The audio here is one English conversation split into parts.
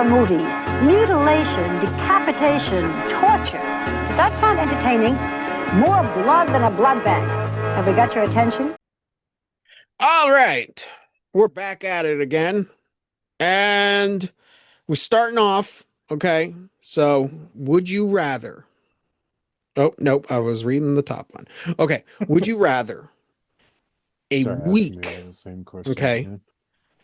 movies. Mutilation, decapitation, torture. Does that sound entertaining? More blood than a blood bank. Have we got your attention? All right. We're back at it again. And we're starting off. Okay. So, would you rather? Oh, nope. I was reading the top one. Okay. Would you rather a Start asking me week? the same questions, Okay. man.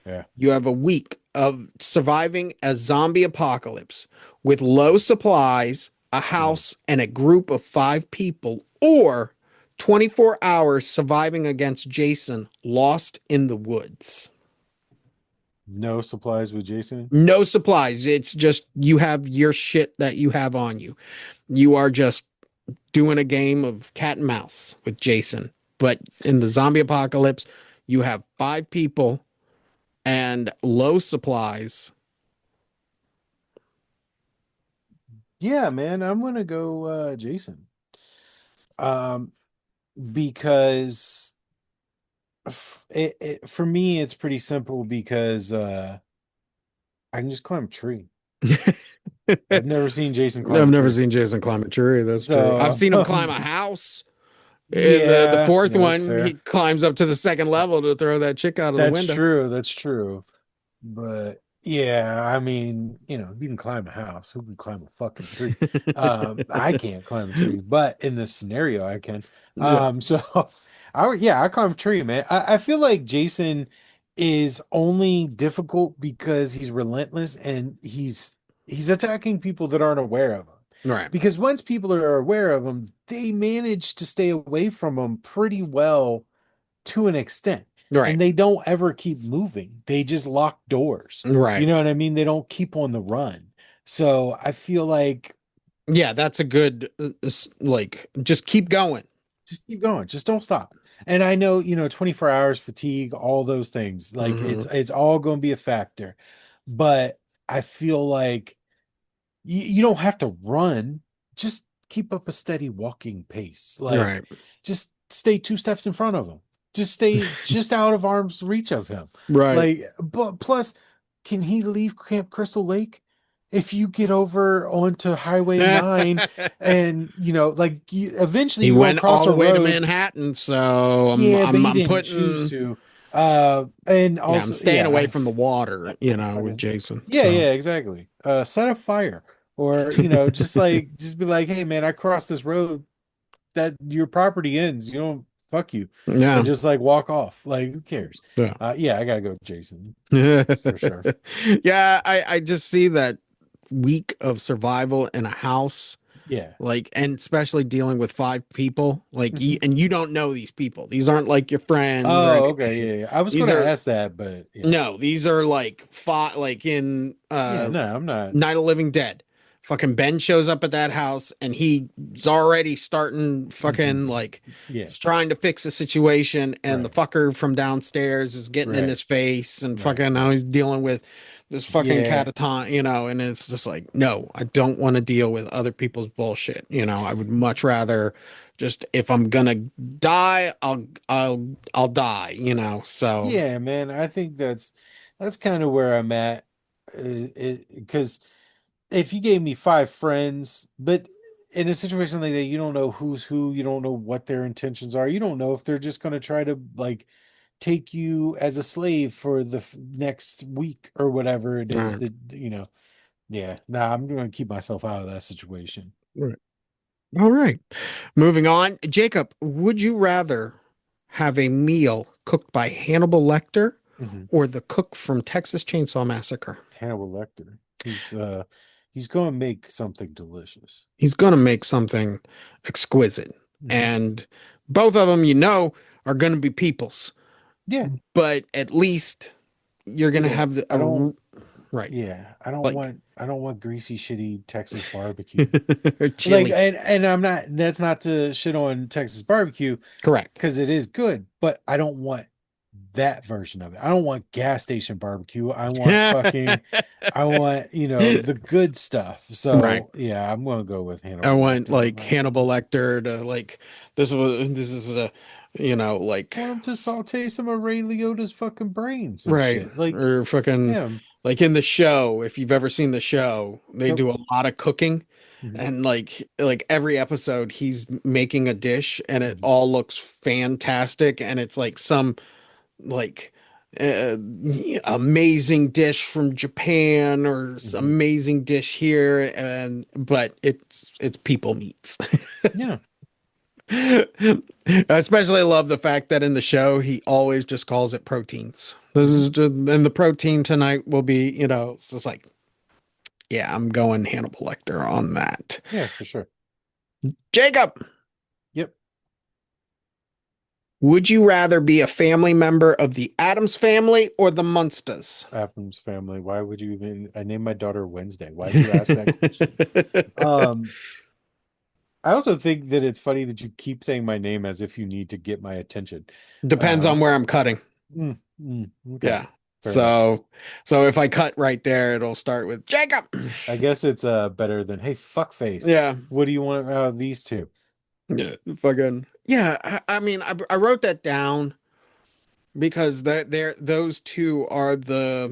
Yeah. You have a week of surviving a zombie apocalypse with low supplies, a house, and a group of 5 people, or 24 hours surviving against Jason lost in the woods. No supplies with Jason. No supplies. It's just you have your shit that you have on you. You are just doing a game of cat and mouse with Jason. But in the zombie apocalypse, you have 5 people and low supplies. Yeah, man, I'm gonna go Jason. Um, because for me it's pretty simple because I can just climb a tree. I've never seen Jason climb I've a never tree. seen Jason climb a tree. That's true. I've So seen him climb a house. In the yeah, fourth yeah, that's one, he fair. climbs up to the second level to throw that chick out of the That's window. true. That's true. But yeah, I mean, you can climb a house. Who can climb a fucking tree? I can't climb a tree, but in this scenario, I can. Yeah. So I climb a tree, man. I feel like Jason is only difficult because he's relentless and he's attacking people that aren't aware of him. Right. Because once people are aware of him, they manage to stay away from him pretty well to an extent. Right. And they don't ever keep moving. They just lock doors. Right. You know what I mean? They don't keep on the run. So I feel like Yeah, that's a good like just keep going. just keep going. Just don't stop. And I know, 24 hours fatigue, all those things. Like it's all going to be a factor. But I feel like you don't have to run. Just keep up a steady walking pace. Like Right. just stay 2 steps in front of him. Just stay just out of arm's reach of him. Right. Like, but plus, can he leave Camp Crystal Lake? If you get over onto Highway 9 and eventually He you're gonna went cross all a the way to road. Manhattan, so Yeah, but he I'm didn't choose putting to. And yeah, I'm also, staying away from the water, with okay. Jason. Yeah, So yeah, exactly. Set a fire. Or, just be like, hey man, I crossed this road that your property ends. Fuck you. yeah. And just like walk off. Like, who cares? Yeah. Yeah, I gotta go with Jason for sure. Yeah, I just see that week of survival in a house, Yeah. like, and especially dealing with 5 people, like, Mhm. and you don't know these people. These aren't like your friends or Oh, okay. anything. Yeah, yeah. I was These gonna are ask that, but yeah. no, these are like fought like in Yeah, no, I'm not. Night of Living Dead. Fucking Ben shows up at that house and he's already starting fucking like Yeah. he's trying to fix a situation and the Right. fucker from downstairs is getting in Right. his face and Right. fucking now he's dealing with this fucking Yeah. catatonic, and it's just like, no, I don't want to deal with other people's bullshit. I would much rather just if I'm gonna die, I'll die, so Yeah, man. I think that's kind of where I'm at. Because if you gave me 5 friends, but in a situation like that, you don't know who's who, you don't know what their intentions are, you don't know if they're just going to try to like take you as a slave for the next week or whatever it is right. that. Yeah, nah, I'm going to keep myself out of that situation. Right. All right. Moving on. Jacob, would you rather have a meal cooked by Hannibal Lecter Mhm. or the cook from Texas Chainsaw Massacre? Hannibal Lecter. He's going to make something delicious. He's going to make something exquisite. Mhm. And both of them, are going to be peoples. Yeah, But at least you're going to yeah. have I don't. right. Yeah, Like I don't want greasy, shitty Texas barbecue. or Like, chili. and I'm not. That's not to shit on Texas barbecue Correct. because it is good, but I don't want that version of it. I don't want gas station barbecue. I want fucking. I want the good stuff. Right. So yeah, I'm gonna go with I Hannibal want Lecter on like that. Hannibal Lecter to like this is a like I want him to saute some of Ray Liotta's fucking brains and right shit. Like, or fucking yeah, like in the show, if you've ever seen the show, they Nope. do a lot of cooking, Mhm. and like every episode he's making a dish and it Mhm. all looks fantastic, and it's like some like uh, amazing dish from Japan or Mhm. amazing dish here, and but it's people meats. Yeah. I especially love the fact that in the show he always just calls it proteins. This Mhm. is just, and the protein tonight will be, it's just like, yeah, I'm going Hannibal Lecter on that. Yeah, for sure. Jacob, Yep. would you rather be a family member of the Addams family or the Munsters? Adam's family. Why would you even? I named my daughter Wednesday. Why'd you ask that question? Um, I also think that it's funny that you keep saying my name as if you need to get my attention. Depends on Um, where I'm cutting. okay, Yeah. fair enough. So if I cut right there, it'll start with Jacob. I guess it's better than hey fuck face. Yeah. What do you want out of these two? Yeah. Fucking. Yeah. I mean, I wrote that down because they're those two are are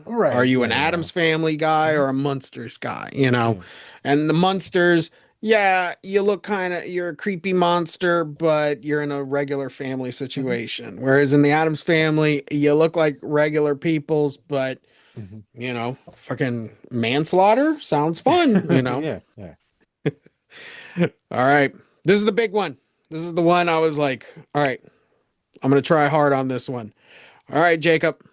Right. you an Yeah. Addams family guy Mhm. or a Munsters guy, Yeah. And the Munsters, yeah, you look you're a creepy monster, but you're in a regular family Mhm. situation. Whereas in the Addams family, you look like regular peoples, but Mhm. fucking manslaughter sounds fun. Yeah. Yeah. All right. This is the big one. This is the one I was like, all right, I'm gonna try hard on this one. All right, Jacob.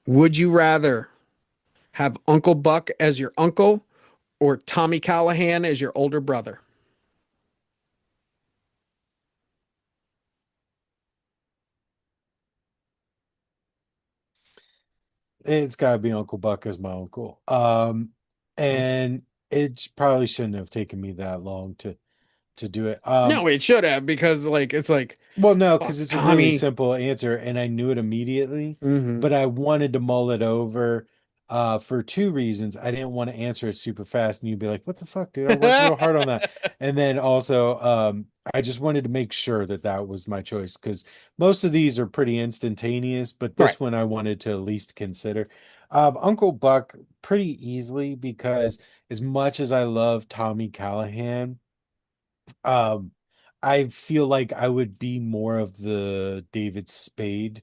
Would you rather have Uncle Buck as your uncle or Tommy Callahan as your older brother? It's got to be Uncle Buck as my uncle. And it probably shouldn't have taken me that long to do it. No, it should have because it's like, Well, no, oh, because it's a really Tommy. simple answer, and I knew it immediately, Hmm. but I wanted to mull it over for two reasons. I didn't want to answer it super fast, and you'd be like, "What the fuck, dude? I worked real hard on that." And then also, I just wanted to make sure that that was my choice because most of these are pretty instantaneous, but Right. this one I wanted to at least consider. Uncle Buck pretty easily because as much as I love Tommy Callahan. Um, I feel like I would be more of the David Spade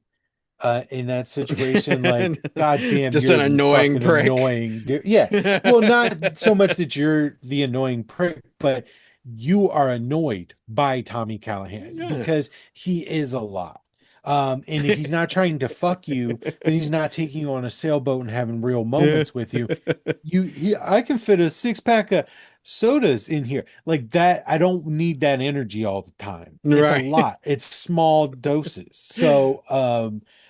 in that situation. Like, God damn, Just an you're annoying fucking prick. annoying, dude. Yeah. Well, not so much that you're the annoying prick, but you are annoyed by Tommy Callahan Yeah. because he is a lot. And if he's not trying to fuck you, then he's not taking you on a sailboat and having real moments with you. I can fit a six pack of sodas in here like that. I don't need that energy all the time. It's a Right. lot. It's small doses. So,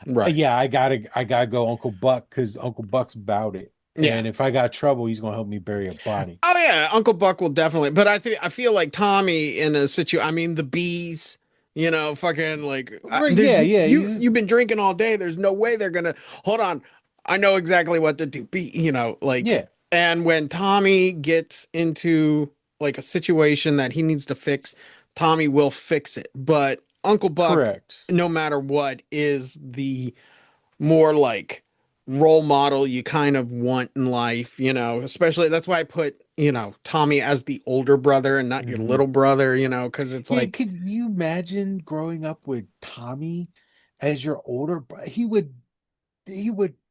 Right. yeah, I gotta go Uncle Buck because Uncle Buck's about it. Yeah. And if I got trouble, he's gonna help me bury a body. Oh yeah, Uncle Buck will definitely. But I feel like Tommy in a situation. I mean, the bees. Fucking like Right? there's Yeah, yeah. you've been drinking all day. There's no way they're gonna hold on. I know exactly what to do. Yeah, And when Tommy gets into like a situation that he needs to fix, Tommy will fix it. But Uncle Buck, correct. no matter what, is the more like role model you kind of want in life, especially that's why I put, Tommy as the older brother and not your Mhm. little brother, because it's Yeah, like, could you imagine growing up with Tommy as your older brother? He would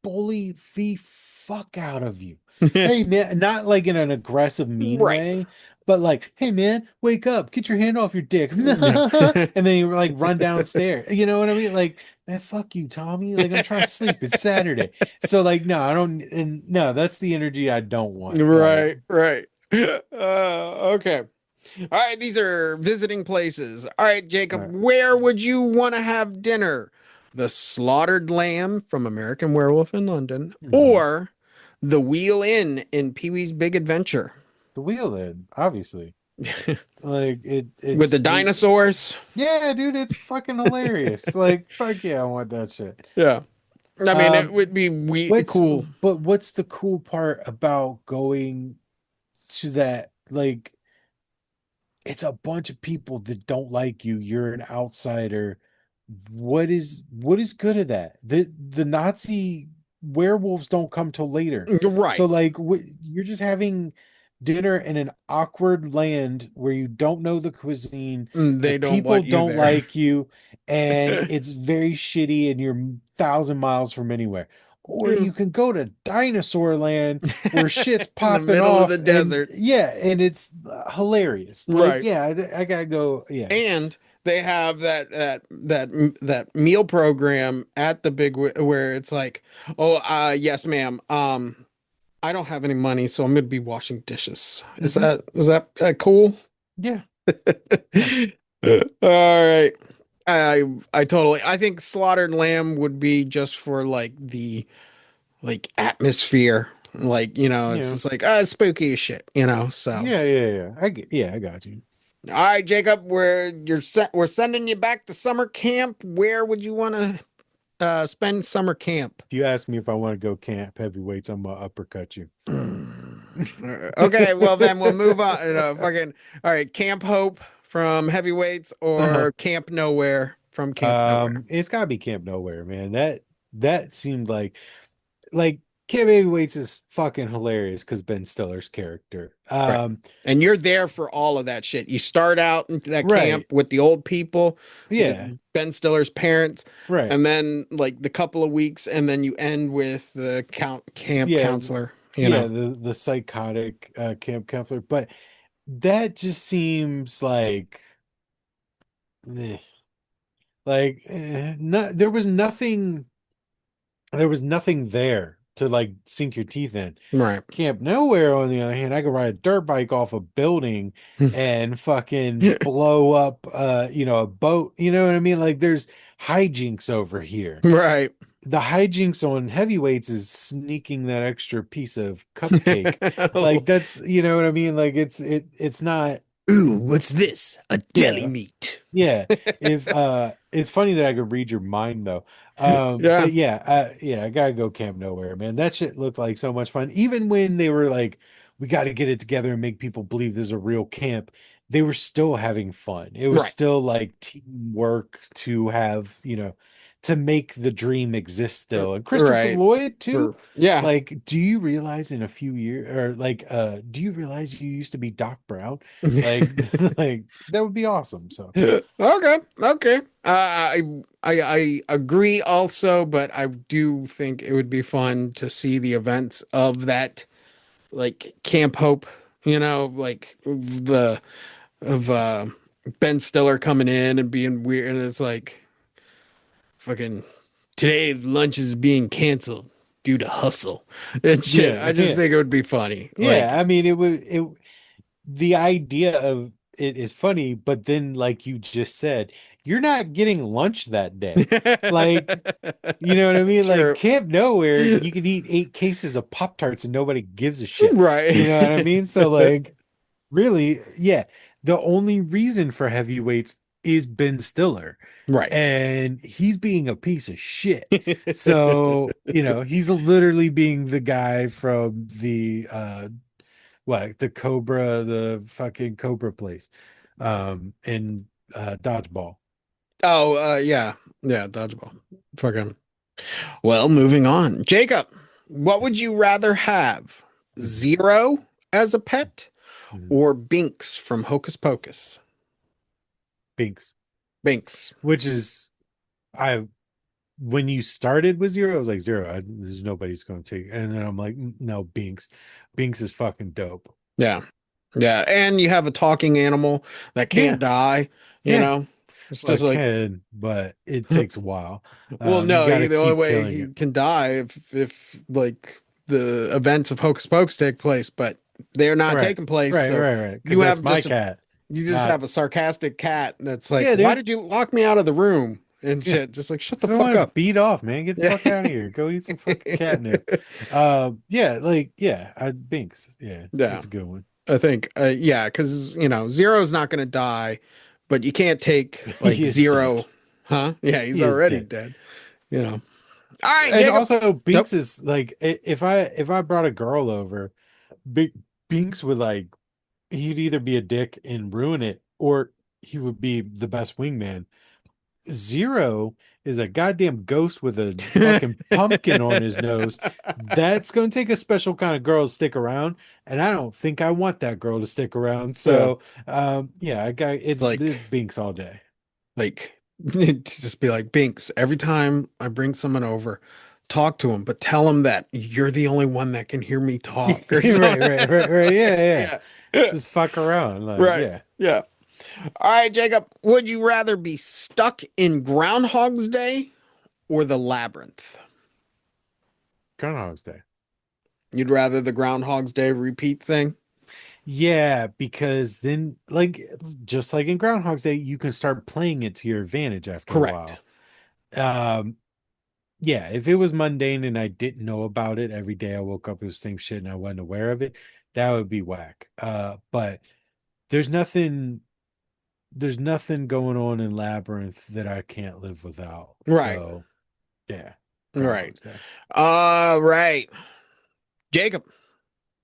bully the fuck out of you. Hey man, not like in an aggressive, mean right. way, but like, hey man, wake up, get your hand off your dick. And Yeah. then you like run downstairs. You know what I mean? Like, man, fuck you, Tommy. Like, I'm trying to sleep. It's Saturday. So like, no, I don't and no, that's the energy I don't want. Right, right. Okay. All right, these are visiting places. All right, All Jacob, right. where would you want to have dinner? The Slaughtered Lamb from American Werewolf in London Mhm. or the Wheel Inn in Pee-wee's Big Adventure? The wheel in, obviously. Like With it's the dinosaurs? yeah, dude, it's fucking hilarious. Like, fuck yeah, I want that shit. Yeah. I mean, it Um, would be What's cool. but what's the cool part about going to that? Like, it's a bunch of people that don't like you. You're an outsider. What is good of that? The Nazi werewolves don't come till later. So Right. like you're just having dinner in an awkward land where you don't know the cuisine, the They don't people want you don't there. like you, and it's very shitty and you're 1,000 miles from anywhere. Or Yeah. you can go to dinosaur land where shit's In the popping middle of the off, and desert. yeah, and it's hilarious. Like, Right. yeah, I gotta go. Yeah. And they have that meal program at the where it's like, oh, yes, ma'am. I don't have any money, so I'm gonna be washing dishes. Hmm. Is that cool? Yeah. Yeah. All right. I think slaughtered lamb would be just for like the like atmosphere. Like, it's Yeah. just like spooky as shit, so. Yeah. Yeah. Yeah. I got you. All right, Jacob, we're sending you back to summer camp. Where would you want to spend summer camp? If you ask me if I want to go camp heavyweights, I'm gonna uppercut you. Okay, well then we'll move on. Fucking all right, Camp Hope from Heavyweights Uh-huh. or Camp Nowhere from Camp Nowhere. It's gotta be Camp Nowhere, man. That seemed like Camp Heavyweights is fucking hilarious because Ben Stiller's character. Right. And you're there for all of that shit. You start out in that camp Right. with the old people, with Yeah. Ben Stiller's parents, Right. and then like the couple of weeks, and then you end with the camp Yeah. counselor, Yeah. The psychotic camp counselor, but that just seems like eh, not there was nothing there to like sink your teeth in. Right. Camp Nowhere, on the other hand, I could ride a dirt bike off a building and fucking blow up a boat. You know what I mean? Like there's hijinks over here. Right. The hijinks on heavyweights is sneaking that extra piece of cupcake. Like that's what I mean? Like it's not. Ooh, what's this? A deli Yeah. meat. Yeah. If it's funny that I could read your mind though. Yeah. But yeah, I gotta go Camp Nowhere, man. That shit looked like so much fun. Even when they were like, we got to get it together and make people believe this is a real camp, they were still having fun. It was Right. still like teamwork to have, to make the dream exist still. And Christopher Right. Lloyd too. Yeah. Like, do you realize in a few years, or like, do you realize you used to be Doc Brown? Like, like that would be awesome. So Okay. Okay. I agree also, but I do think it would be fun to see the events of that like Camp Hope, like of Ben Stiller coming in and being weird, and it's like fucking today lunch is being canceled due to hustle and shit. yeah, I just yeah. think it would be funny. Yeah, I mean, the idea of it is funny, but then, like you just said, you're not getting lunch that day. Like, you know what I mean? Like True. Camp Nowhere, you can eat 8 cases of Pop-Tarts and nobody gives a shit. Right. You know what I mean? So, like, really, yeah, the only reason for heavyweights is Ben Stiller, Right. and he's being a piece of shit. So, he's literally being the guy from the Cobra, the fucking Cobra place, in Dodgeball. Oh, yeah. Yeah, dodgeball. Fucking. Well, moving on. Jacob, what would you rather have? Mhm. Zero as a pet Mhm. or Binks from Hocus Pocus? Binks, Binks. which is I when you started with Zero, I was like Zero. There's nobody's going to take, and then I'm like, no, Binks. Binks is fucking dope. Yeah. Yeah. And you have a talking animal that Yeah, can't die, you yeah. know? It's Well, I just like, can, but it takes a while. well, You no, got to the only keep way killing he it. can die if like the events of Hocus Pocus take place, but they're not Right, taking place. right, So right, right. Because you that's have my just cat. you just Not have a sarcastic cat that's like, yeah, why dude. did you lock me out of the room and Yeah. shit? Just like, shut the Just fuck want to up. beat off, man. Get the Yeah. fuck out of here. Go eat some fucking catnip. Yeah, like Binks. Yeah, Yeah. that's a good one. I think, yeah, because Zero's not going to die, but you can't take like He is Zero, dead. huh? Yeah, he's He is already dead. dead. You know. All right, And Jacob. also Nope. Binks is like if I brought a girl over, Binks would like he'd either be a dick and ruin it, or he would be the best wingman. Zero is a goddamn ghost with a fucking pumpkin on his nose. That's going to take a special kind of girl to stick around, and I don't think I want that girl to stick around. Yeah. So, yeah, I got it's Like, Binks all day. to just be like, Binks, every time I bring someone over, talk to him, but tell him that you're the only one that can hear me talk or Right, something. right, right, right. Yeah, yeah. Yeah. Just fuck around, like, Right. yeah. Yeah. All right, Jacob, would you rather be stuck in Groundhog's Day or the Labyrinth? Groundhog's Day. You'd rather the Groundhog's Day repeat thing? Yeah, because then, like, just like in Groundhog's Day, you can start playing it to your advantage after a Correct. while. Um, yeah, if it was mundane and I didn't know about it every day, I woke up, it was the same shit and I wasn't aware of it, that would be whack. But there's nothing, there's nothing going on in Labyrinth that I can't live without. Right. So, yeah, Right. Groundhog's Day. All right. Jacob.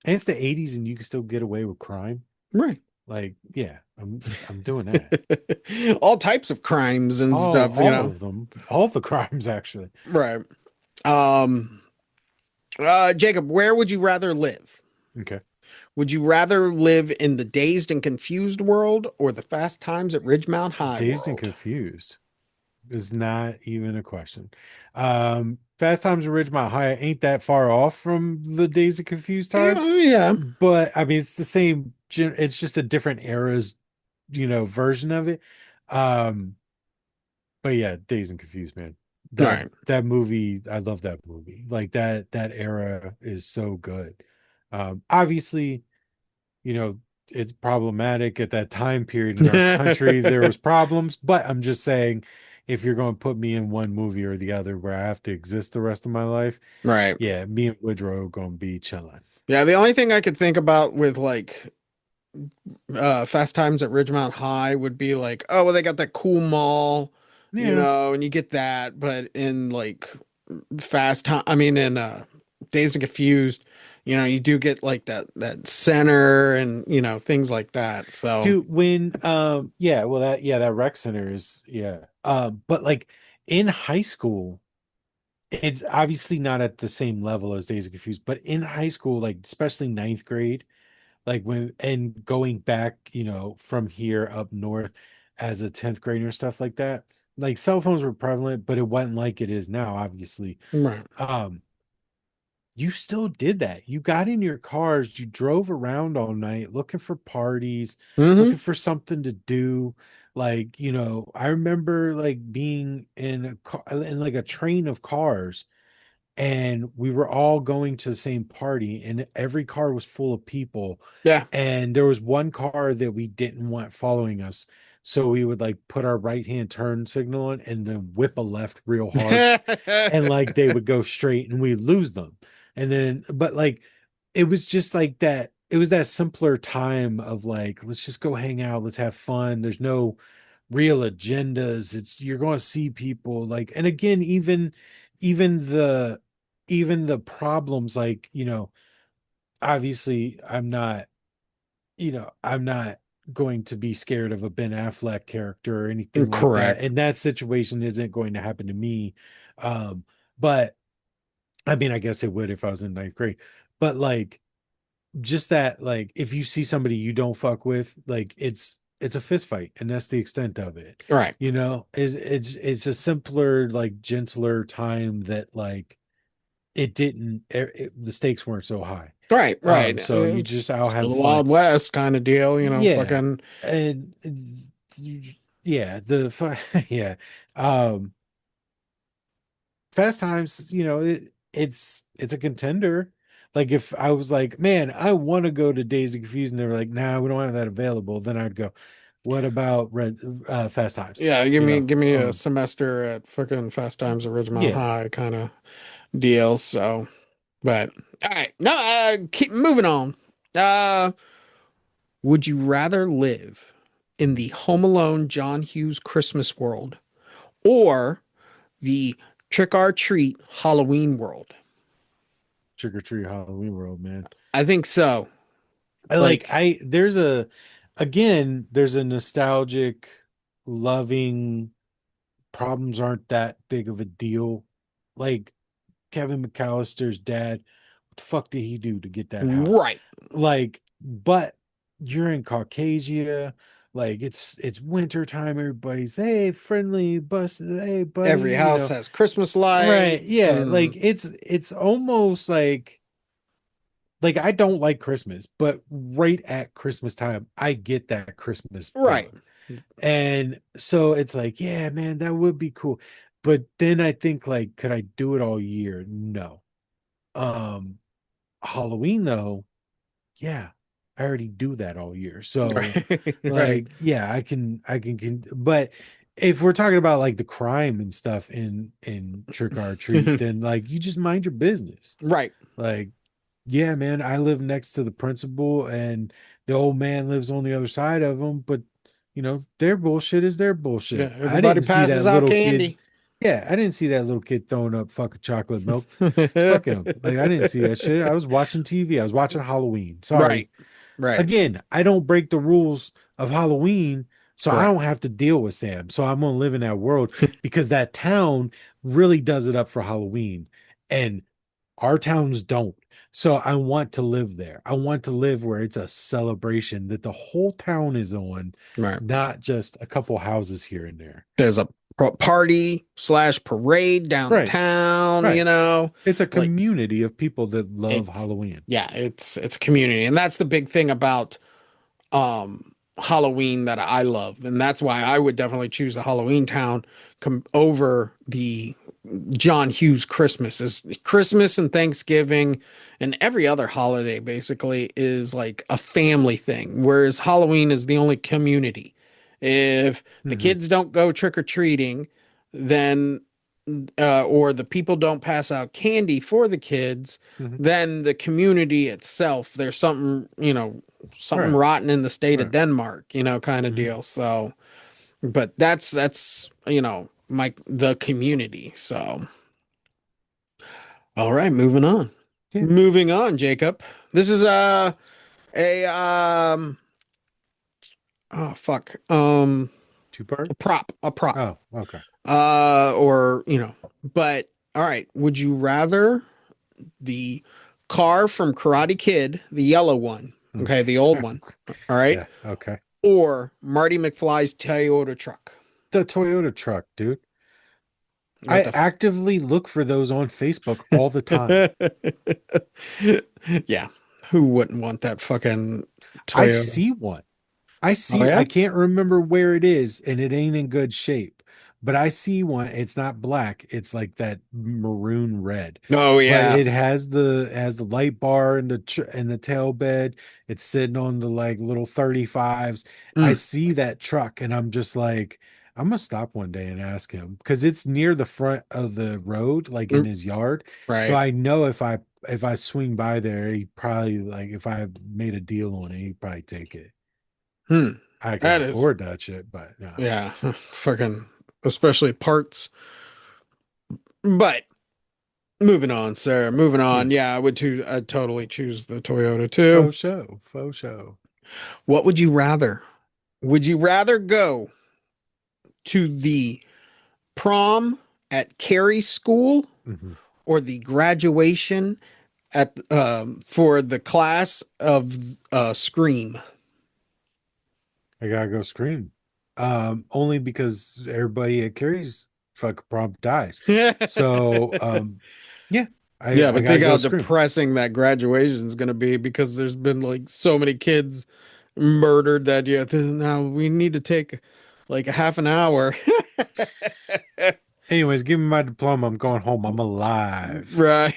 And it's the 80s and you can still get away with crime. Right. Like, yeah, I'm doing that. All types of crimes and stuff, All of them, all the crimes actually. Right. Um, Jacob, where would you rather live? Okay. Would you rather live in the Dazed and Confused world or the Fast Times at Ridgemount High Dazed and world? Confused is not even a question. Fast Times at Ridgemont High ain't that far off from the Dazed and Confused times, Yeah. but I mean it's the same. It's just a different eras, version of it. Um, but yeah, Dazed and Confused, man. That Right. that movie, I love that movie. Like that era is so good. Obviously, you know, it's problematic at that time period in our country. There was problems, but I'm just saying, if you're going to put me in one movie or the other where I have to exist the rest of my life, Right. yeah, me and Woodrow are going to be chilling. Yeah, the only thing I could think about with like Fast Times at Ridgemont High would be like, oh, well, they got that cool mall, Yeah. and you get that, but in like in Dazed and Confused, you do get like that center and things like that. So Dude, when yeah, well that rec center is yeah. But like in high school, it's obviously not at the same level as Days of Confused, but in high school, like especially ninth grade, like when and going back, from here up north as a 10th grader, stuff like that, like cell phones were prevalent, but it wasn't like it is now, obviously. right. um you still did that. You got in your cars, you drove around all night looking for parties, Hmm. looking for something to do. Like, I remember like being in a car, in like a train of cars, and we were all going to the same party, and every car was full of people. Yeah. And there was one car that we didn't want following us. So we would like put our right hand turn signal on and then whip a left real hard, and like they would go straight and we lose them. And then, but like, it was just like that. It was that simpler time of like, let's just go hang out. Let's have fun. There's no real agendas. You're going to see people like, and again, even the, even the problems, like, obviously I'm not going to be scared of a Ben Affleck character or anything like that. Correct. And that situation isn't going to happen to me. But I mean, I guess it would if I was in ninth grade. But like, just that, like, if you see somebody you don't fuck with, like, it's a fist fight, and that's the extent of it. Right. It's a simpler, like, gentler time that like the stakes weren't so high. Right. Right. So you It's just out still have the fun. Wild West kind of deal, Yeah, fucking. and yeah, yeah. Um, Fast Times, it's a contender. Like if I was like, man, I want to go to Days of Confused, and they were like, nah, we don't have that available, then I'd go, what about Fast Times? Yeah, give You me know, give me a semester at fucking Fast Times at Ridgemont yeah, High kind of deal. So, but all right, no, keep moving on. Uh, would you rather live in the Home Alone John Hughes Christmas world or the Trick or Treat Halloween world? Trick or Treat Halloween World, man. I think so. I like Like, I there's a again there's a nostalgic, loving problems aren't that big of a deal. Like Kevin McAllister's dad, what the fuck did he do to get that house? Right. Like, but you're in Caucasia, like it's winter time, everybody's hey friendly, bust, hey buddy, Every house has Christmas right? lights Yeah, and like it's almost like I don't like Christmas, but right at Christmas time, I get that Christmas right. feeling. And so it's like, yeah, man, that would be cool. But then I think like, could I do it all year? No. Um, Halloween though, yeah, I already do that all year. So Right. Right. like, yeah, but if we're talking about like the crime and stuff in Trick or Treat, then like you just mind your business. Right. Like, yeah, man, I live next to the principal and the old man lives on the other side of him, but their bullshit is their Yeah. bullshit. I Everybody didn't see passes that out little kid. candy. Yeah, I didn't see that little kid throwing up fucking chocolate milk. Fuck him. Like I didn't see that shit. I was watching TV. I was watching Halloween. Sorry. Right. Right. Again, I don't break the rules of Halloween, so I Correct. don't have to deal with Sam. So I'm gonna live in that world because that town really does it up for Halloween. And our towns don't. So I want to live there. I want to live where it's a celebration that the whole town is on, Right. not just a couple houses here and there. There's a party slash parade Right. downtown, Right. It's a like community of people that love it's Halloween. yeah, it's a community. And that's the big thing about Halloween that I love. And that's why I would definitely choose the Halloween town come over the John Hughes Christmas. Is Christmas and Thanksgiving and every other holiday basically is like a family thing, whereas Halloween is the only community. If the Mhm. kids don't go trick or treating, then or the people don't pass out candy for the kids, Mhm. then the community itself, there's something, something Right. rotten in the state of Right. Denmark, kind of Mhm. deal. So, but that's the community. So, all right, moving on. Yeah. Moving on, Jacob. This is a oh fuck. Two part? A prop. Oh, okay. Or, but all right, would you rather the car from Karate Kid, the yellow one, Mm. okay, the old one, all right, Yeah, okay. or Marty McFly's Toyota truck? The Toyota truck, dude. What I the actively look for those on Facebook all the time. Yeah, who wouldn't want that fucking I Toyota? see one. I Oh see, yeah. I can't remember where it is, and it ain't in good shape. But I see one. It's not black. It's like that maroon red. Oh But yeah. it has the light bar and the tail bed. It's sitting on the like little 35s. I Mm, see that truck, and I'm just like, I'm gonna stop one day and ask him because it's near the front of the road, like in mm, his yard. So right. I know if I swing by there, he probably like if I made a deal on it, he'd probably take it. Hmm. I can That is, afford that shit, but no. yeah, fucking, especially parts. But moving on, sir. Moving on. Yes. Yeah, I'd totally choose the Toyota too. Faux show. Faux show. What would you rather? Would you rather go to the prom at Carey School Mhm. or the graduation at for the class of Scream? I gotta go scream. Only because everybody at Carrie's fuck prom dies. Yeah, So yeah, I but gotta think go how scream. depressing that graduation is going to be because there's been like so many kids murdered that now we need to take like a half an hour. Anyways, give me my diploma. I'm going home. I'm alive. Right.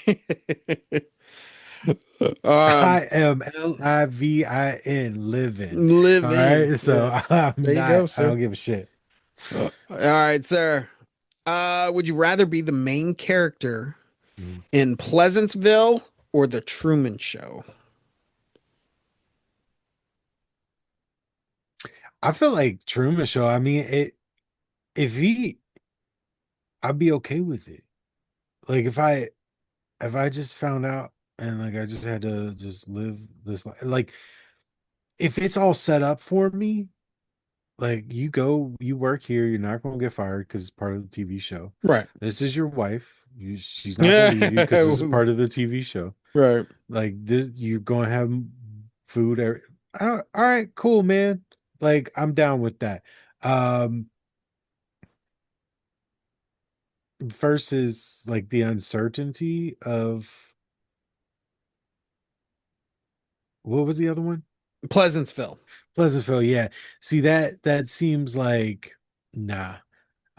Um, I am LIVIN living. All living. right. So Yeah. I'm There you go, not, I sir. don't give a shit. All right, sir. Would you rather be the main character Mhm. in Pleasantville or the Truman Show? I feel like Truman Show. I mean, if he, I'd be okay with it. Like if I just found out and like I just had to just live this life, like if it's all set up for me, Like you work here, you're not going to get fired because it's part of the TV show. Right. This is your wife. She's not going to leave you because this is Yeah. part of the TV show. Right. Like this, you're going to have food. All right, cool, man. Like I'm down with that. Um, versus like the uncertainty of what was the other one? Pleasantville. Pleasantville. Yeah. See that seems like nah.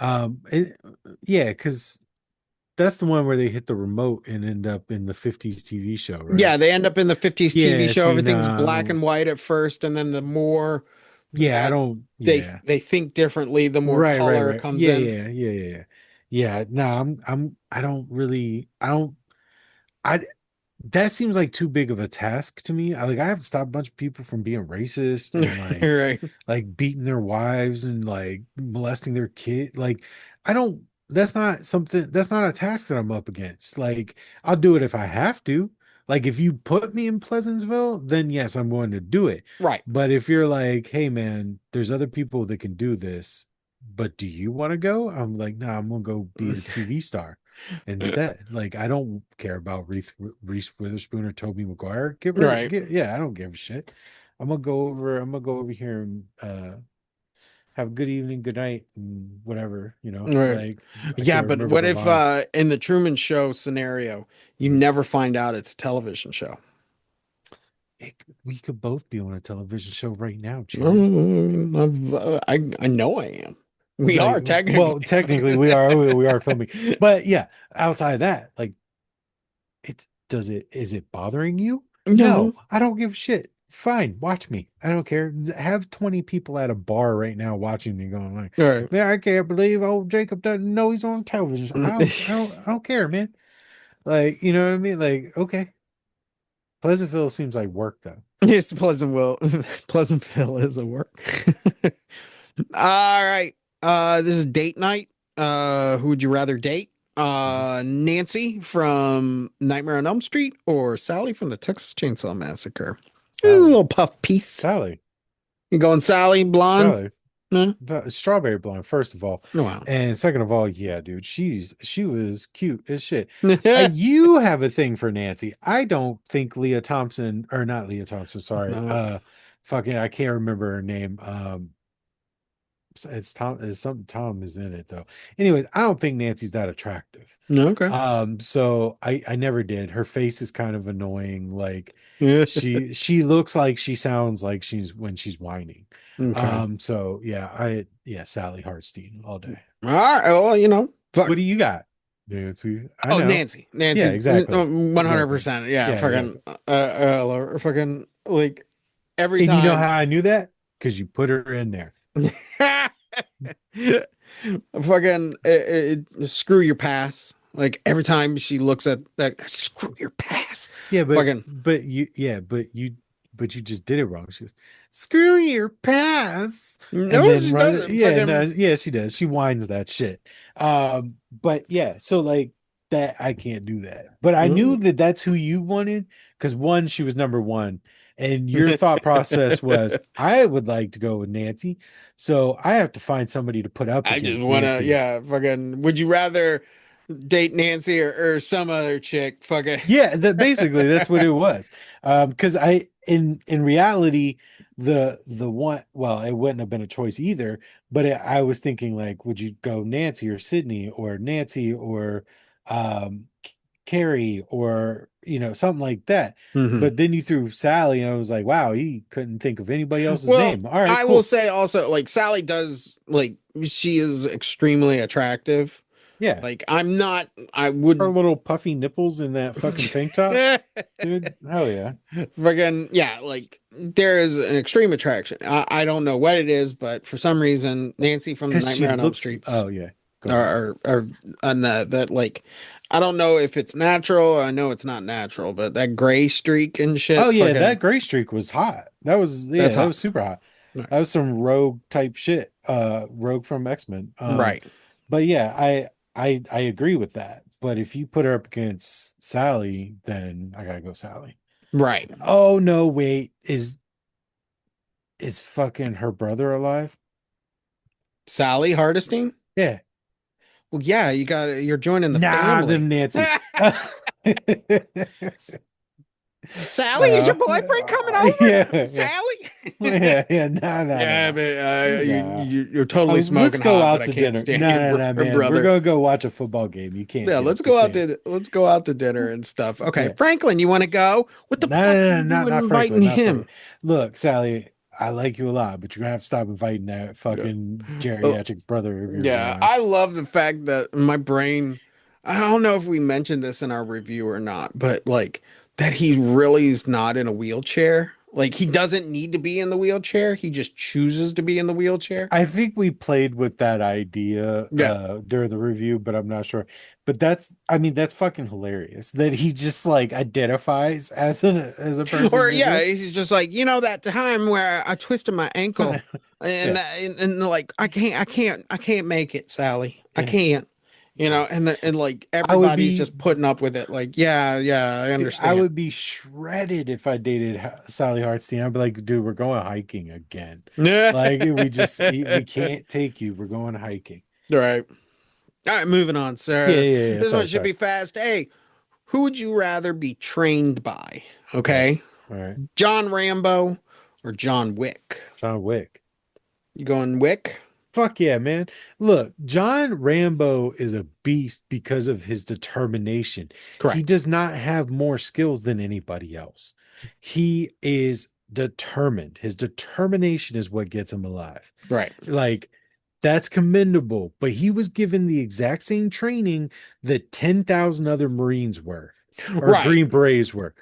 It, yeah, because that's the one where they hit the remote and end up in the 50s TV show, right? Yeah, they end up in the 50s TV Yeah, show. see, Everything's nah, I black don't, and white at first, and then the more yeah, I that don't, yeah. they think differently, the more Right, right, color right. comes Yeah, in. yeah, yeah, yeah, yeah. Yeah, no, I don't really, I don't, I, that seems like too big of a task to me. I have to stop a bunch of people from being racist and Right. like beating their wives and like molesting their kid. Like I don't that's not a task that I'm up against. Like I'll do it if I have to. Like if you put me in Pleasantville, then yes, I'm going to do it. Right. But if you're like, hey man, there's other people that can do this, but do you want to go? I'm like, nah, I'm gonna go be a TV star instead. Like I don't care about Reese Witherspoon or Toby Maguire. Right. Yeah, I don't give a shit. I'm gonna go over here and have a good evening, good night, and whatever, Right. like I Yeah, can't but remember what the if line. in the Truman Show scenario, you never find out it's a television show? We could both be on a television show right now, Jerry. I know I am. We Like, are technically. well, technically we are filming, but yeah, outside of that, like is it bothering you? No. No, I don't give a shit. Fine, watch me. I don't care. Have 20 people at a bar right now watching me going like, All right. man, I can't believe old Jacob doesn't know he's on television. I don't care, man. Like, you know what I mean? Like, okay. Pleasantville seems like work though. Yes, Pleasantville. Pleasantville is a work. All right. This is date night. Who would you rather date? Mhm. Nancy from Nightmare on Elm Street or Sally from the Texas Chainsaw Massacre? A Sally. little puff piece. Sally. You going Sally, blonde? Sally. No? Strawberry blonde, first of all. Oh, wow. And second of all, yeah, dude, she was cute as shit. You have a thing for Nancy. I don't think Leah Thompson, or not Leah Thompson, sorry. No. Fucking I can't remember her name. It's Tom, it's something Tom is in it though. Anyways, I don't think Nancy's that attractive. No, okay. So I never did. Her face is kind of annoying. Like Yeah. she looks like she sounds like she's when she's whining. Okay. So yeah, Sally Hartstein all day. All right. Well, fuck. What do you got? Nancy. I Oh, know. Nancy. Nancy. Yeah, exactly. 100%. Yeah. Yeah, Fucking, exactly. fucking, like, every And you know time. how I knew that? Because you put her in there. Fucking screw your pass. Like every time she looks at that, screw your pass. Yeah, Fucking but you just did it wrong. She was screw your pass. And no, then she right, doesn't. Fucking yeah, she does. She whines that shit. But yeah, so like that I can't do that. But I knew that that's who you wanted because one, she was number one. And your thought process was, I would like to go with Nancy. So I have to find somebody to put up I just against wanna, Nancy. yeah, fucking. Would you rather date Nancy or some other chick? Fucking Yeah, that basically that's what it was. Because I in reality, the one well, it wouldn't have been a choice either, but I was thinking like, would you go Nancy or Sydney or Nancy or Carrie or something like that. Mhm. But then you threw Sally, and I was like, wow, he couldn't think of anybody else's Well, name. All right, I will cool. say also, like Sally does, like she is extremely attractive. Yeah. Like I'm not. I Her would. little puffy nipples in that fucking tank top, dude. Hell yeah. Fucking yeah, like there is an extreme attraction. I don't know what it is, but for some reason, Nancy from the Because she Nightmare on Elm looks, Streets oh yeah. Go ahead. are on that like I don't know if it's natural. I know it's not natural, but that gray streak and Oh shit, yeah, fucking that gray streak was hot. That was that's that hot. was super hot. Right. That was some rogue type shit. Rogue from X-Men. Right. But yeah, I agree with that. But if you put her up against Sally, then I gotta go Sally. Right. Oh no, wait, is fucking her brother alive? Sally Hardestein? Yeah. Well, yeah, you're joining the Nah, family. them Nancy. Sally, is your boyfriend coming over? Yeah, Sally? yeah, nah. Yeah, but Nah. you're totally Let's smoking go hot, out but I to can't dinner. stand No, your man. brother. We're gonna go watch a football game. You can't. Yeah, do it. let's Just go out saying. to let's go out to dinner and stuff. Okay, Yeah. Franklin, you want to go? What the No, fuck are you not doing Franklin. inviting Not him? Franklin. Look, Sally, I like you a lot, but you're gonna have to stop inviting that fucking geriatric brother of yours Yeah, around. I love the fact that my brain, I don't know if we mentioned this in our review or not, but like that he really is not in a wheelchair. Like he doesn't need to be in the wheelchair. He just chooses to be in the wheelchair. I think we played with that idea Yeah. during the review, but I'm not sure. But that's fucking hilarious that he just like identifies as a person. Or With yeah, it. he's just like, that time where I twisted my ankle and Yeah. like I can't make it, Sally. I Yeah. can't. And like I would everybody's be just putting up with it. Like, yeah, I Dude, I understand. would be shredded if I dated Sally Hartstein. I'd be like, dude, we're going hiking again. Like we can't take you. We're going hiking. Right. All right, moving on, sir. Yeah. This Sorry, one should sorry. be fast. Hey, who would you rather be trained by? Okay. All right. John Rambo or John Wick? John Wick. You going Wick? Fuck yeah, man. Look, John Rambo is a beast because of his determination. Correct. He does not have more skills than anybody else. He is determined. His determination is what gets him alive. Right. Like, that's commendable, but he was given the exact same training that 10,000 other Marines were, or Right. Green Berets were.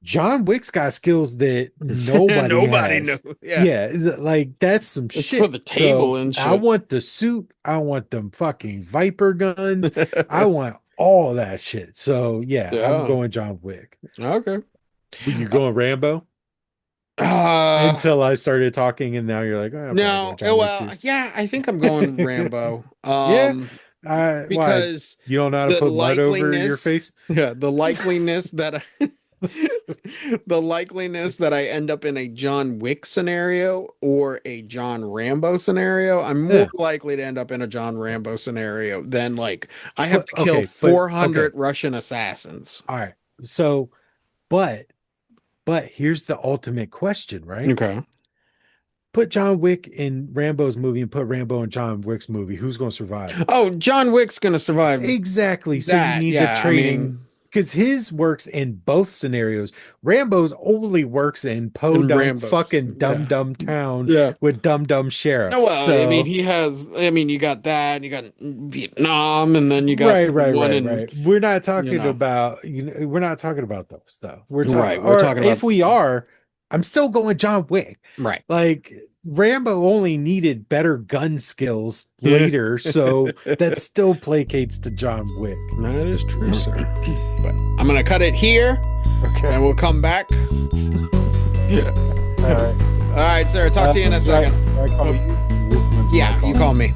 John Wick's got skills that nobody has. knew. Yeah, like that's some It's shit. for the table So, and shit. I want the suit. I want them fucking Viper guns. I want all that shit. So yeah, Yeah. I'm going John Wick. Okay. You going Rambo? Until I started talking, and now you're like, oh, no. Well, yeah, I think I'm going Rambo. Yeah. Because you don't know how to the put mud over your likeliness- face. yeah, the likeliness that I end up in a John Wick scenario or a John Rambo scenario, I'm more likely to end up in a John Rambo scenario than like I have to kill 400 Russian assassins. All right. So, but here's the ultimate question, right? Okay. Put John Wick in Rambo's movie and put Rambo in John Wick's movie. Who's going to survive? Oh, John Wick's gonna survive. Exactly. So That, you need yeah, the I training mean- because his works in both scenarios. Rambo's only works in Podunk Rambo's, fucking yeah. dumb town Yeah. with dumb sheriffs. No, well, So- I mean, you got that, you got Vietnam, and then you got right. We're not talking know. about we're not talking about those though. We're Right, talking we're talking if about- we are, I'm still going John Wick. right. Like Rambo only needed better gun skills later, so that still placates to John Wick. That is true, sir. But I'm gonna cut it here, Okay. and we'll come back. Yeah. All right. All right, sir. Talk to you in a second. I call you. Yeah, you call me.